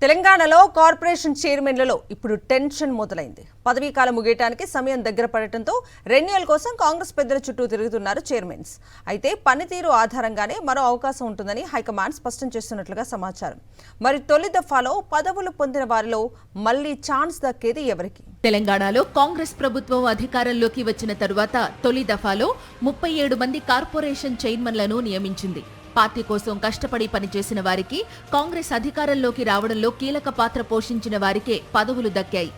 తెలంగాణలో కార్పొరేషన్ చైర్మన్లలో ఇప్పుడు టెన్షన్ మొదలైంది. పదవీ కాలం ముగియటానికి సమయం దగ్గర పడటంతో రెన్యువల్ కోసం కాంగ్రెస్ పెద్దల చుట్టూ తిరుగుతున్నారు చైర్మన్స్. అయితే పనితీరు ఆధారంగానే మరో అవకాశం ఉంటుందని హైకమాండ్ స్పష్టం చేస్తున్నట్లుగా సమాచారం. మరి తొలి దఫాలో పదవులు పొందిన వారిలో మళ్లీ ఛాన్స్ దక్కేది ఎవరికి? తెలంగాణలో కాంగ్రెస్ ప్రభుత్వం అధికారంలోకి వచ్చిన తరువాత తొలి దఫాలో 37 మంది కార్పొరేషన్ చైర్మన్లను నియమించింది. పార్టీ కోసం కష్టపడి పనిచేసిన వారికి, కాంగ్రెస్ అధికారంలోకి రావడంలో కీలక పాత్ర పోషించిన వారికే పదవులు దక్కాయి.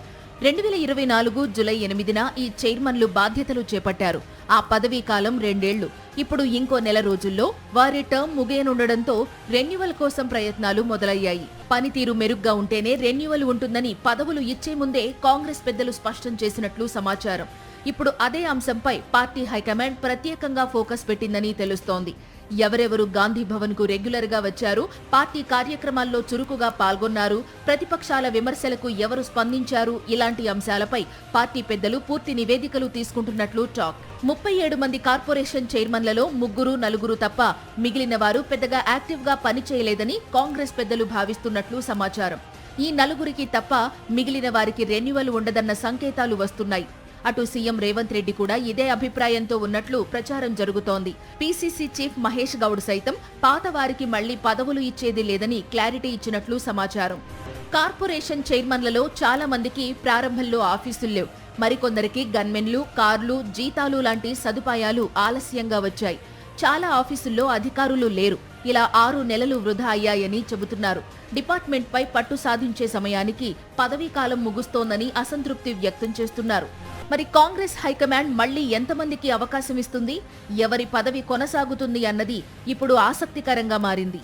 2024 జూలై 8న ఈ చైర్మన్లు బాధ్యతలు చేపట్టారు. ఆ పదవీ కాలం 2 ఏళ్లు. ఇప్పుడు ఇంకో నెల రోజుల్లో వారి టర్మ్ ముగియనుండడంతో రెన్యువల్ కోసం ప్రయత్నాలు మొదలయ్యాయి. పనితీరు మెరుగ్గా ఉంటేనే రెన్యువల్ ఉంటుందని పదవులు ఇచ్చే ముందే కాంగ్రెస్ పెద్దలు స్పష్టం చేసినట్లు సమాచారం. ఇప్పుడు అదే అంశంపై పార్టీ హైకమాండ్ ప్రత్యేకంగా ఫోకస్ పెట్టిందని తెలుస్తోంది. ఎవరెవరు గాంధీ భవన్ కు రెగ్యులర్ గా వచ్చారు, పార్టీ కార్యక్రమాల్లో చురుకుగా పాల్గొన్నారు, ప్రతిపక్షాల విమర్శలకు ఎవరు స్పందించారు, ఇలాంటి అంశాలపై పార్టీ పెద్దలు పూర్తి నివేదికలు తీసుకుంటున్నట్లు టాక్. 37 మంది కార్పొరేషన్ చైర్మన్లలో 3-4 తప్ప మిగిలిన వారు పెద్దగా యాక్టివ్ గా పనిచేయలేదని కాంగ్రెస్ పెద్దలు భావిస్తున్నట్లు సమాచారం. ఈ 4కి తప్ప మిగిలిన వారికి రెన్యువల్ ఉండదన్న సంకేతాలు వస్తున్నాయి. అటు సీఎం రేవంత్ రెడ్డి కూడా ఇదే అభిప్రాయంతో ఉన్నట్లు ప్రచారం జరుగుతోంది. పీసీసీ చీఫ్ మహేష్ గౌడ్ సైతం పాత వారికి మళ్లీ పదవులు ఇచ్చేది లేదని క్లారిటీ ఇచ్చినట్లు సమాచారం. కార్పొరేషన్ చైర్మన్లలో చాలా మందికి ప్రారంభంలో ఆఫీసులు లేవు. మరికొందరికి గన్మెన్లు, కార్లు, జీతాలు లాంటి సదుపాయాలు ఆలస్యంగా వచ్చాయి. చాలా ఆఫీసుల్లో అధికారులు లేరు. ఇలా 6 నెలలు వృధా అయ్యాయని చెబుతున్నారు. డిపార్ట్మెంట్పై పట్టు సాధించే సమయానికి పదవీ కాలం ముగుస్తోందని అసంతృప్తి వ్యక్తం చేస్తున్నారు. మరి కాంగ్రెస్ హైకమాండ్ మళ్లీ ఎంతమందికి అవకాశం ఇస్తుంది, ఎవరి పదవి కొనసాగుతుంది అన్నది ఇప్పుడు ఆసక్తికరంగా మారింది.